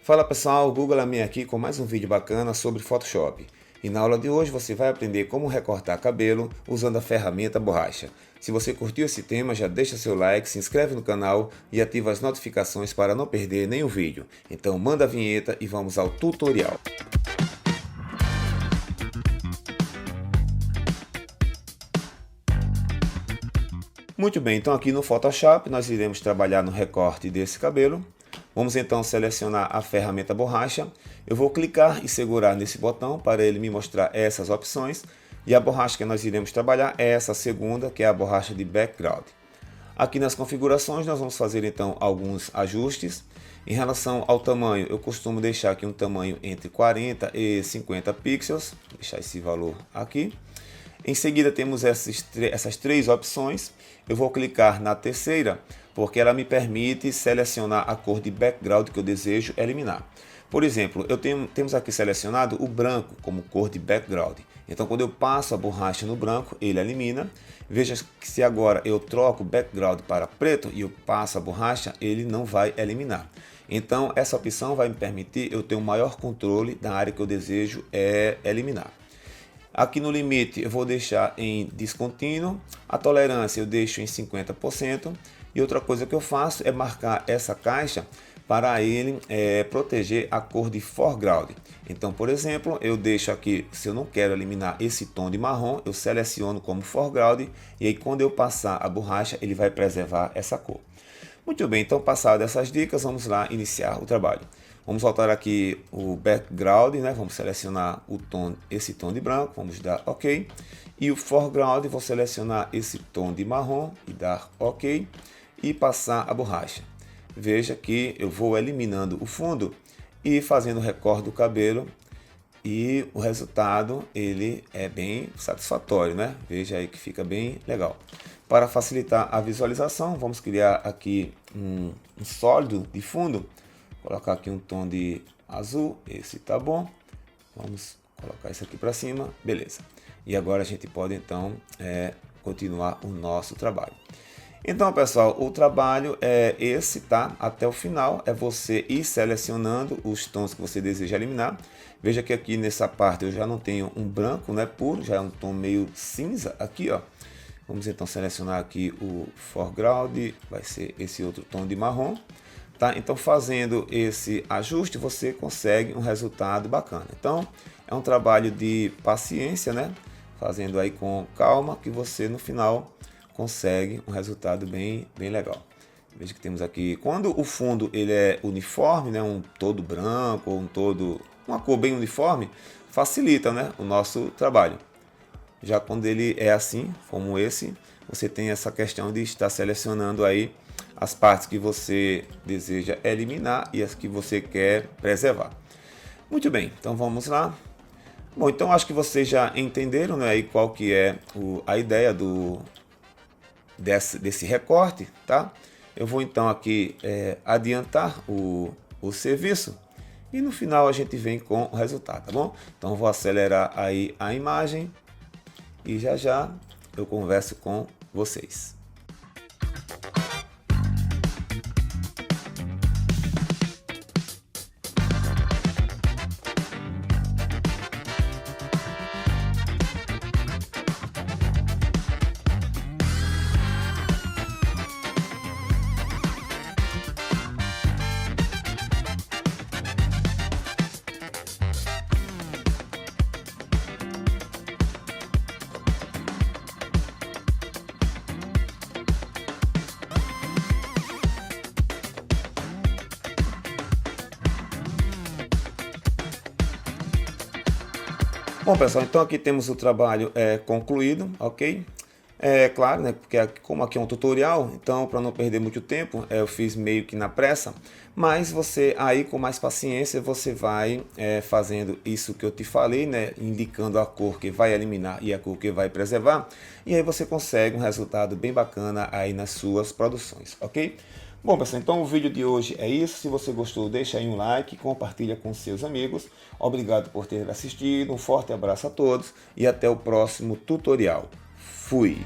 Fala pessoal, Google Lamin aqui com mais um vídeo bacana sobre Photoshop. E na aula de hoje você vai aprender como recortar cabelo usando a ferramenta borracha. Se você curtiu esse tema, já deixa seu like, se inscreve no canal e ativa as notificações para não perder nenhum vídeo. Então manda a vinheta e vamos ao tutorial. Muito bem, então aqui no Photoshop nós iremos trabalhar no recorte desse cabelo. Vamos então selecionar a ferramenta borracha. Eu vou clicar e segurar nesse botão para ele me mostrar essas opções. E a borracha que nós iremos trabalhar é essa segunda, que é a borracha de background. Aqui nas configurações nós vamos fazer então alguns ajustes. Em relação ao tamanho, eu costumo deixar aqui um tamanho entre 40 e 50 pixels. Vou deixar esse valor aqui. Em seguida temos essas três opções. Eu vou clicar na terceira, porque ela me permite selecionar a cor de background que eu desejo eliminar. Por exemplo, temos aqui selecionado o branco como cor de background. Então quando eu passo a borracha no branco, ele elimina. Veja que se agora eu troco o background para preto e eu passo a borracha, ele não vai eliminar. Então essa opção vai me permitir eu ter um maior controle da área que eu desejo eliminar. Aqui no limite eu vou deixar em descontínuo, a tolerância eu deixo em 50%. E outra coisa que eu faço é marcar essa caixa para ele proteger a cor de foreground. Então, por exemplo, eu deixo aqui, se eu não quero eliminar esse tom de marrom, eu seleciono como foreground e aí quando eu passar a borracha ele vai preservar essa cor. Muito bem, então passadas essas dicas, vamos lá iniciar o trabalho. Vamos voltar aqui o background, né? Vamos selecionar esse tom de branco, vamos dar OK. E o foreground, vou selecionar esse tom de marrom e dar OK. E passar a borracha. Veja que eu vou eliminando o fundo e fazendo o recorte do cabelo. E o resultado ele é bem satisfatório, né? Veja aí que fica bem legal. Para facilitar a visualização, vamos criar aqui um sólido de fundo. Colocar aqui um tom de azul, esse tá bom. Vamos colocar isso aqui para cima, beleza. E agora a gente pode então continuar o nosso trabalho. Então pessoal, o trabalho é esse, tá? Até o final é você ir selecionando os tons que você deseja eliminar. Veja que aqui nessa parte eu já não tenho um branco, né, puro, já é um tom meio cinza aqui, ó. Vamos então selecionar aqui o foreground, vai ser esse outro tom de marrom. Tá? Então fazendo esse ajuste você consegue um resultado bacana. Então é um trabalho de paciência, né? Fazendo aí com calma que você no final consegue um resultado bem legal. Veja que temos aqui, quando o fundo ele é uniforme, né? Um todo branco ou uma cor bem uniforme, facilita, né? O nosso trabalho. Já quando ele é assim, como esse, você tem essa questão de estar selecionando aí as partes que você deseja eliminar e as que você quer preservar. Muito bem, então vamos lá. Bom, então acho que vocês já entenderam, né, aí qual que é a ideia desse recorte, tá? Eu vou então aqui adiantar o serviço e no final a gente vem com o resultado, tá bom? Então eu vou acelerar aí a imagem e já eu converso com vocês. Bom pessoal, então aqui temos o trabalho concluído, ok? É claro, né, porque como aqui é um tutorial, então para não perder muito tempo, eu fiz meio que na pressa, mas você aí com mais paciência, você vai fazendo isso que eu te falei, né, indicando a cor que vai eliminar e a cor que vai preservar, e aí você consegue um resultado bem bacana aí nas suas produções, ok? Bom pessoal, então o vídeo de hoje é isso. Se você gostou, deixa aí um like, compartilha com seus amigos. Obrigado por ter assistido, um forte abraço a todos e até o próximo tutorial. Fui!